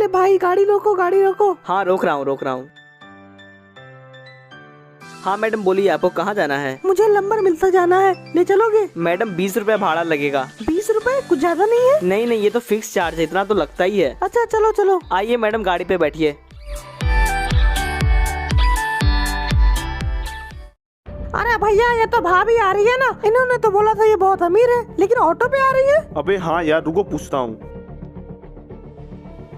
अरे भाई गाड़ी रोको, गाड़ी रोको। हाँ रोक रहा हूँ। हाँ मैडम बोलिए, आपको कहाँ जाना है? मुझे लंबर मिलता जाना है, ले चलोगे? मैडम 20 रुपया भाड़ा लगेगा। 20 रुपए कुछ ज्यादा नहीं है? नहीं ये तो फिक्स चार्ज है, इतना तो लगता ही है। अच्छा चलो चलो। आइए मैडम गाड़ी पे बैठिए। अरे भैया ये तो भाभी आ रही है ना, इन्होंने तो बोला था ये बहुत अमीर है, लेकिन ऑटो पे आ रही है। अबे हाँ यार, रुको पूछता हूँ।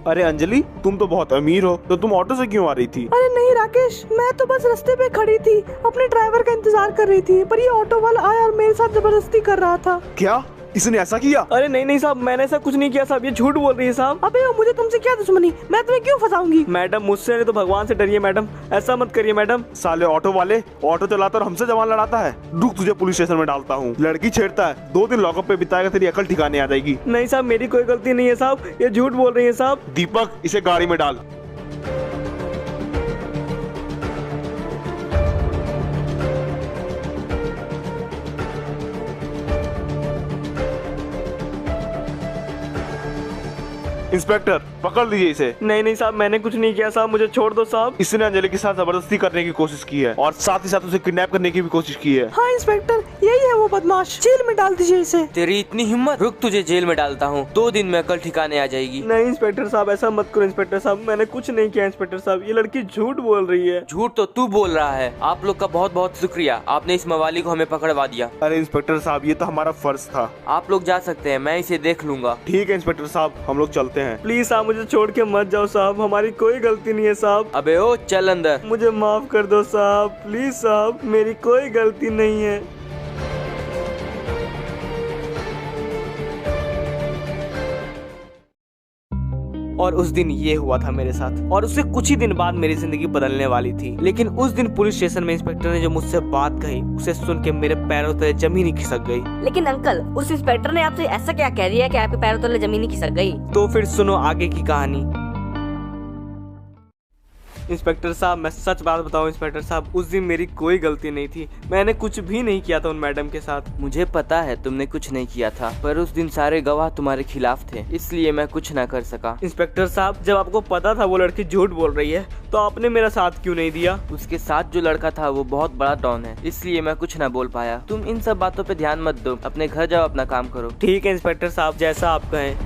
अरे अंजलि, तुम तो बहुत अमीर हो, तो तुम ऑटो से क्यों आ रही थी? अरे नहीं राकेश, मैं तो बस रास्ते पे खड़ी थी, अपने ड्राइवर का इंतजार कर रही थी, पर ये ऑटो वाला आया और मेरे साथ जबरदस्ती कर रहा था। क्या इसने ऐसा किया? अरे नहीं साहब, मैंने ऐसा कुछ नहीं किया साहब, ये झूठ बोल रही है साहब। अबे मुझे तुमसे क्या दुश्मनी, मैं तुम्हें क्यों फंसाऊंगी? मैडम मुझसे नहीं तो भगवान से डरिए मैडम, ऐसा मत करिए मैडम। साले ऑटो वाले, ऑटो चलाता और हमसे जवान लड़ाता है। रुक तुझे पुलिस स्टेशन में डालता हूँ। लड़की छेड़ता है, 2 दिन लॉकअप पे बिताएगा, तेरी अकल ठिकाने आ जाएगी। नहीं साहब, मेरी कोई गलती नहीं है साहब, ये झूठ बोल रही है साहब। दीपक, इसे गाड़ी में डाल। इंस्पेक्टर पकड़ लीजिए इसे। नहीं साहब, मैंने कुछ नहीं किया साहब, मुझे छोड़ दो साहब। इसने अंजलि के साथ जबरदस्ती करने की कोशिश की है और साथ ही साथ उसे किडनैप करने की भी कोशिश की है। हाँ इंस्पेक्टर, यही है वो बदमाश, जेल में डाल दीजिए इसे। तेरी इतनी हिम्मत, रुक तुझे जेल में डालता हूँ, 2 दिन में अकल ठिकाने आ जाएगी। नहीं इंस्पेक्टर साहब, ऐसा मत करो इंस्पेक्टर साहब, मैंने कुछ नहीं किया इंस्पेक्टर साहब, ये लड़की झूठ बोल रही है। झूठ तो तू बोल रहा है। आप लोग का बहुत बहुत शुक्रिया, आपने इस मवाली को हमें पकड़वा दिया। अरे इंस्पेक्टर साहब, ये तो हमारा फर्ज था। आप लोग जा सकते हैं, मैं इसे देख लूंगा। ठीक है इंस्पेक्टर साहब, हम लोग चलते हैं। प्लीज साहब मुझे छोड़ के मत जाओ साहब, हमारी कोई गलती नहीं है साहब। अबे ओ चल अंदर। मुझे माफ कर दो साहब, प्लीज साहब, मेरी कोई गलती नहीं है। और उस दिन ये हुआ था मेरे साथ, और उससे कुछ ही दिन बाद मेरी जिंदगी बदलने वाली थी। लेकिन उस दिन पुलिस स्टेशन में इंस्पेक्टर ने जो मुझसे बात कही, उसे सुन के मेरे पैरों तले जमीन ही खिसक गई। लेकिन अंकल, उस इंस्पेक्टर ने आपसे ऐसा क्या कह दिया कि आपके पैरों तले जमीन ही खिसक गई? तो फिर सुनो आगे की कहानी। इंस्पेक्टर साहब मैं सच बात बताऊं इंस्पेक्टर साहब, उस दिन मेरी कोई गलती नहीं थी, मैंने कुछ भी नहीं किया था उन मैडम के साथ। मुझे पता है तुमने कुछ नहीं किया था, पर उस दिन सारे गवाह तुम्हारे खिलाफ थे, इसलिए मैं कुछ ना कर सका। इंस्पेक्टर साहब, जब आपको पता था वो लड़की झूठ बोल रही है, तो आपने मेरा साथ क्यों नहीं दिया? उसके साथ जो लड़का था वो बहुत बड़ा डॉन है, इसलिए मैं कुछ ना बोल पाया। तुम इन सब बातों पे ध्यान मत दो, अपने घर जाओ, अपना काम करो। ठीक है इंस्पेक्टर साहब, जैसा आप कहें।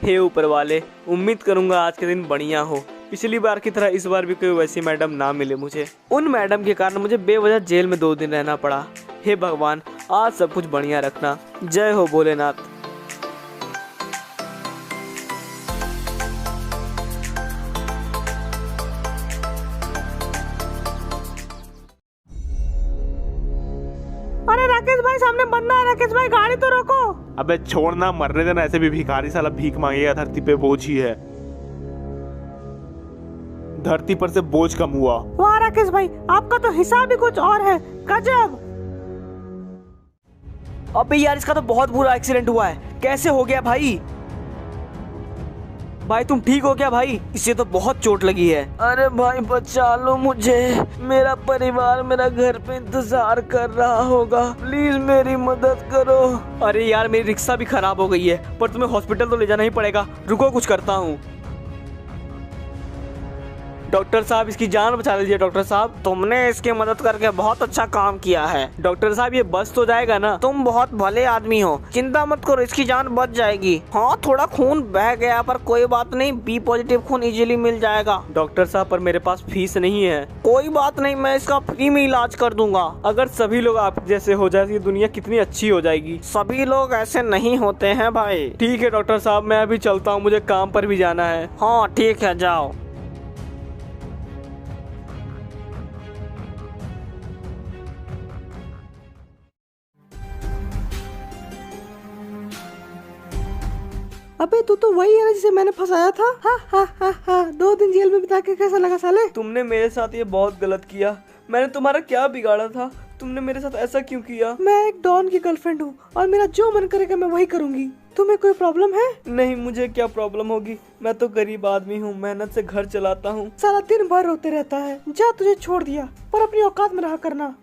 हे ऊपर वाले, उम्मीद करूंगा आज के दिन बढ़िया हो। पिछली बार की तरह इस बार भी कोई वैसी मैडम ना मिले मुझे। उन मैडम के कारण मुझे बेवजह जेल में 2 दिन रहना पड़ा। हे भगवान, आज सब कुछ बढ़िया रखना। जय हो भोलेनाथ। अरे राकेश भाई, सामने बंदा है। राकेश भाई गाड़ी तो रोको। अबे छोड़ना, मरने देना, ऐसे भी भिखारी साला भीख मांगेगा, धरती पे बोझ ही है। धरती पर से बोझ कम हुआ। वाह राकेश भाई, आपका तो हिसाब ही कुछ और है, गजब। अबे यार, इसका तो बहुत बुरा एक्सीडेंट हुआ है, कैसे हो गया भाई? भाई तुम ठीक हो क्या भाई? इसे तो बहुत चोट लगी है। अरे भाई बचा लो मुझे, मेरा परिवार मेरा घर पे इंतजार कर रहा होगा, प्लीज मेरी मदद करो। अरे यार, मेरी रिक्शा भी खराब हो गई है, पर तुम्हें हॉस्पिटल तो ले जाना ही पड़ेगा। रुको कुछ करता हूँ। डॉक्टर साहब, इसकी जान बचा लीजिए। डॉक्टर साहब, तुमने इसकी मदद करके बहुत अच्छा काम किया है। डॉक्टर साहब, ये बच तो जाएगा ना? तुम बहुत भले आदमी हो, चिंता मत करो, इसकी जान बच जाएगी। हाँ थोड़ा खून बह गया, पर कोई बात नहीं, बी पॉजिटिव खून इजीली मिल जाएगा। डॉक्टर साहब, पर मेरे पास फीस नहीं है। कोई बात नहीं, मैं इसका फ्री में इलाज कर दूंगा। अगर सभी लोग आप जैसे हो जाए, दुनिया कितनी अच्छी हो जाएगी। सभी लोग ऐसे नहीं होते हैं भाई। ठीक है डॉक्टर साहब, मैं अभी चलता हूँ, मुझे काम पर भी जाना है। हाँ ठीक है, जाओ। अबे तू तो वही है ना जिसे मैंने फंसाया था। हा हा हा हा, 2 दिन जेल में बिता के कैसा लगा साले? तुमने मेरे साथ ये बहुत गलत किया। मैंने तुम्हारा क्या बिगाड़ा था? तुमने मेरे साथ ऐसा क्यों किया? मैं एक डॉन की गर्लफ्रेंड हूँ और मेरा जो मन करेगा मैं वही करूँगी। तुम्हें कोई प्रॉब्लम है? नहीं, मुझे क्या प्रॉब्लम होगी, मैं तो गरीब आदमी हूँ, मेहनत से घर चलाता हूँ। सारा दिन भर रोते रहता है। जा, तुझे छोड़ दिया, पर अपनी औकात में रहा करना।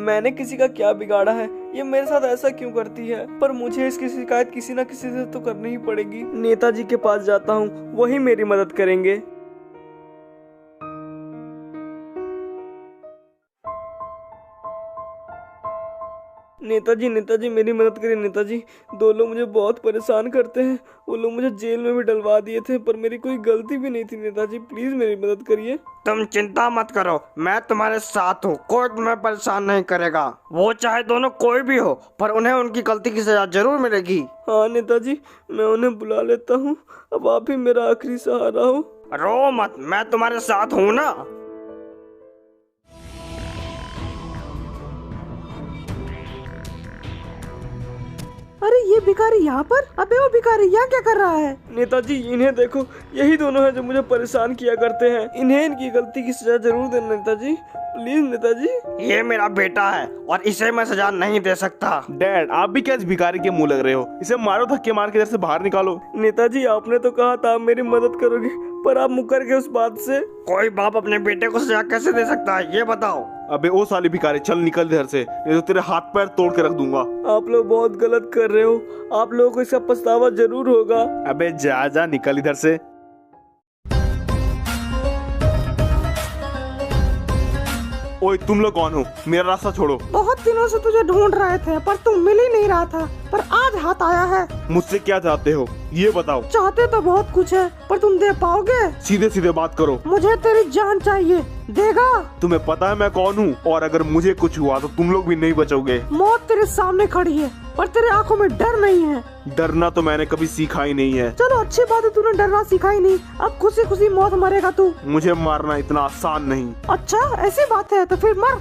मैंने किसी का क्या बिगाड़ा है? ये मेरे साथ ऐसा क्यों करती है? पर मुझे इसकी शिकायत किसी न किसी से तो करनी ही पड़ेगी। नेताजी के पास जाता हूँ, वही मेरी मदद करेंगे। नेताजी नेताजी मेरी मदद करिए नेताजी। दो लोग मुझे बहुत परेशान करते हैं। वो लोग मुझे जेल में भी डलवा दिए थे, पर मेरी कोई गलती भी नहीं थी। नेताजी प्लीज मेरी मदद करिए। तुम चिंता मत करो, मैं तुम्हारे साथ हूँ, कोई तुम्हें परेशान नहीं करेगा। वो चाहे दोनों कोई भी हो, पर उन्हें उनकी गलती की सजा जरूर मिलेगी। हाँ नेताजी, मैं उन्हें बुला लेता हूँ। अब आप ही मेरा आखिरी सहारा हो। रो मत, मैं तुम्हारे साथ हूँ ना। अरे ये भिखारी यहाँ पर? अबे वो भिखारी यहाँ क्या कर रहा है? नेताजी इन्हें देखो, यही दोनों हैं जो मुझे परेशान किया करते हैं। इन्हें इनकी गलती की सजा जरूर देना नेताजी, प्लीज नेताजी। ये मेरा बेटा है और इसे मैं सजा नहीं दे सकता। डैड, आप भी क्या इस भिखारी के मुंह लग रहे हो? इसे मारो, धक्के मार के इधर से बाहर निकालो। नेताजी आपने तो कहा था आप मेरी मदद करोगे, पर आप मुकर गए उस बात से। कोई बाप अपने बेटे को सजा कैसे दे सकता है, ये बताओ। अबे ओ साली भिखारी, चल निकल इधर से, नहीं तो तेरे हाथ पैर तोड़ के रख दूंगा। आप लोग बहुत गलत कर रहे हो, आप लोगों को इसका पछतावा जरूर होगा। अबे जा जा, निकल इधर से। ओए तुम लोग कौन हो? मेरा रास्ता छोड़ो। बहुत दिनों से तुझे ढूंढ रहे थे, पर तू मिल ही नहीं रहा था, पर आज हाथ आया है। मुझसे क्या चाहते हो ये बताओ। चाहते तो बहुत कुछ है, पर तुम दे पाओगे? सीधे सीधे बात करो। मुझे तेरी जान चाहिए, देगा? तुम्हें पता है मैं कौन हूँ, और अगर मुझे कुछ हुआ तो तुम लोग भी नहीं बचोगे। मौत तेरे सामने खड़ी है, पर तेरे आंखों में डर नहीं है। डरना तो मैंने कभी सीखा ही नहीं है। चलो अच्छी बात है, तूने डरना सीखा ही नहीं। अब खुशी खुशी मौत मरेगा तू। मुझे मारना इतना आसान नहीं। अच्छा ऐसी बात है तो फिर मर।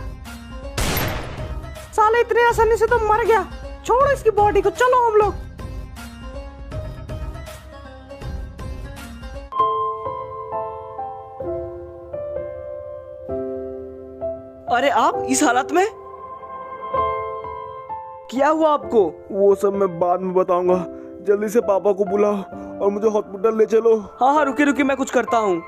साले इतने आसानी से तो मर गया। छोड़ो इसकी बॉडी को, चलो हम लोग। अरे आप इस हालत में? क्या हुआ आपको? वो सब मैं बाद में बताऊंगा। जल्दी से पापा को बुलाओ और मुझे हॉस्पिटल ले चलो। हाँ हाँ रुकिए रुकिए, मैं कुछ करता हूँ।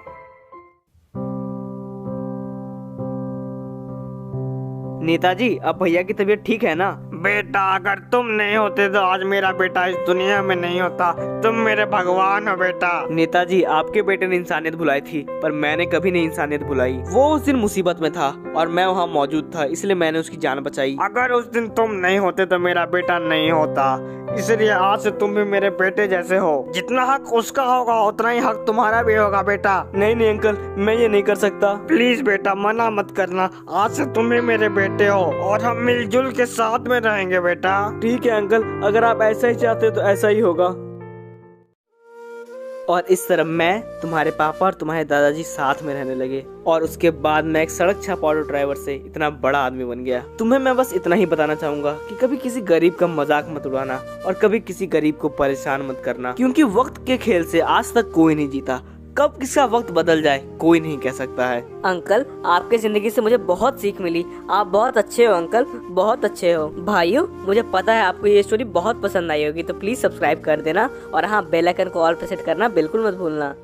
नेताजी अब भैया की तबीयत ठीक है ना? बेटा अगर तुम नहीं होते तो आज मेरा बेटा इस दुनिया में नहीं होता। तुम मेरे भगवान हो बेटा। नेताजी आपके बेटे ने इंसानियत भुलाई थी, पर मैंने कभी नहीं इंसानियत भुलाई। वो उस दिन मुसीबत में था और मैं वहाँ मौजूद था, इसलिए मैंने उसकी जान बचाई। अगर उस दिन तुम नहीं होते तो मेरा बेटा नहीं होता, इसलिए आज से तुम भी मेरे बेटे जैसे हो। जितना हक उसका होगा उतना ही हक तुम्हारा भी होगा बेटा। नहीं नहीं अंकल, मैं ये नहीं कर सकता। प्लीज बेटा मना मत करना, आज से तुम भी मेरे बेटे हो और हम मिलजुल के साथ में रहेंगे बेटा। ठीक है अंकल, अगर आप ऐसा ही चाहते हो तो ऐसा ही होगा। और इस तरह मैं, तुम्हारे पापा और तुम्हारे दादाजी साथ में रहने लगे, और उसके बाद मैं एक सड़क छाप ऑटो ड्राइवर से इतना बड़ा आदमी बन गया। तुम्हें मैं बस इतना ही बताना चाहूंगा कि कभी किसी गरीब का मजाक मत उड़ाना और कभी किसी गरीब को परेशान मत करना, क्योंकि वक्त के खेल से आज तक कोई नहीं जीता। कब किसका वक्त बदल जाए कोई नहीं कह सकता है। अंकल आपके जिंदगी से मुझे बहुत सीख मिली। आप बहुत अच्छे हो अंकल, बहुत अच्छे हो। भाइयों मुझे पता है आपको ये स्टोरी बहुत पसंद आई होगी, तो प्लीज सब्सक्राइब कर देना और हाँ बेल आइकन को ऑल पे सेट करना बिल्कुल मत भूलना।